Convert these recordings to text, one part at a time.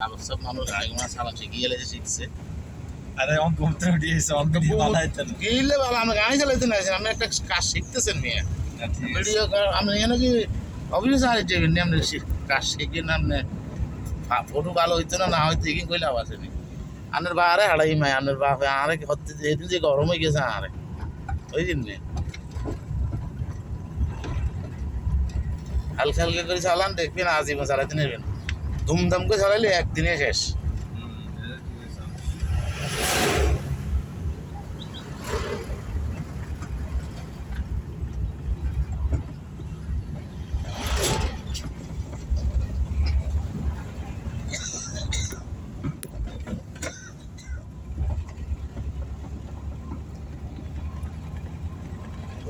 আবার সব মানুষ আগে সালাম শিখিয়ে এলে শিখছে আরে অঙ্ক দিয়েছে অঙ্ক দিয়ে বানাইতেন গিলে বাবা আমি গাড়ি চালাইতে না আপনি একটা কাজ শিখতেছেন মেয়ে ভিডিও আপনি এখানে কি অবভিয়াস আর যাবেন আপনি কাজ শিখবেন আপনি ফটো ভালো হইতো না হইতো এগিয়ে কইলে আবার আসেনি আনের বারে হাড়াই মায় আনের বাপে আরে হতে যেদিন যে গরম হয়ে গেছে আরে ওই দিন হালকা হালকা করে চালান দেখবেন আজীবন চালাতে নেবেন ধুমধাম করে চালাইলে একদিনে শেষ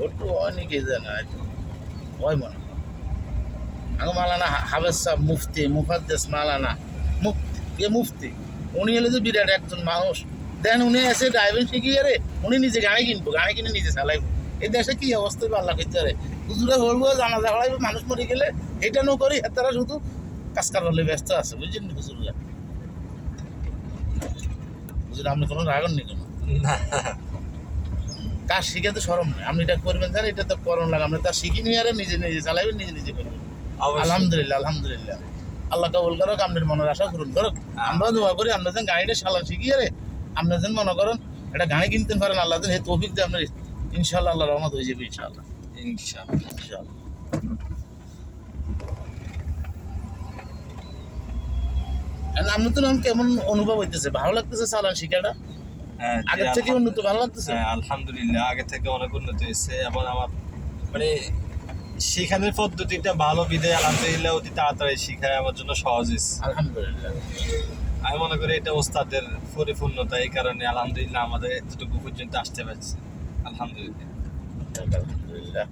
ওটু অনেকে জানা ওই মনে আগে মালানা হাফেজ সাহেব মুফতি মুফাদ্দেস মালানা মুফতি মুফতি উনি হলে যে বিরাট একজন মানুষ দেন উনি এসে ড্রাইভিং শিখিয়ে রে উনি নিজে গাড়ি কিনবো গাড়ি কিনে নিজে চালাইবো এই দেশে কি অবস্থা আল্লাহ করতে রে হুজুরে বলবো জানাজা হলাইবো মানুষ মরে গেলে এটা নো করি তারা শুধু কাজ কারণে ব্যস্ত আছে বুঝছেন হুজুরা হুজুর আপনি কোনো রাগন নি কোনো কাজ শিখে তো সরম নেই আপনি এটা করবেন জানেন এটা তো করণ লাগে আপনি তার শিখি নিয়ে আরে নিজে নিজে চালাইবেন নিজে নিজে করবেন আলহামদুলিল্লাহ আলহামদুলিল্লাহ আল্লাহ কবুল করুক আপনার মনের আশা পূরণ করুক আমরা দোয়া করি আপনার যেন গাড়িটা চালান শিখিয়ে রে আপনার যেন মনে করেন একটা গাড়ি কিনতে পারেন আল্লাহ যেন এই তৌফিক দিয়ে আপনার ইনশাল্লাহ আল্লাহ রহমত হয়ে যাবে ইনশাল্লাহ ইনশাল্লাহ আপনার তো নাম কেমন অনুভব হইতেছে ভালো লাগতেছে চালান শিখাটা আগের থেকে উন্নত ভালো লাগতেছে আলহামদুলিল্লাহ আগে থেকে অনেক উন্নত হয়েছে এবং আমার মানে শেখানোর পদ্ধতিটা ভালো বিধায় আলহামদুলিল্লাহ অতি তাড়াতাড়ি শিখায় আমার জন্য সহজ হয়েছে আলহামদুলিল্লাহ আমি মনে করি এটা ওস্তাদের পরিপূর্ণতা এই কারণে আলহামদুলিল্লাহ আমাদের এতটুকু পর্যন্ত আসতে পারছে আলহামদুলিল্লাহ আলহামদুলিল্লাহ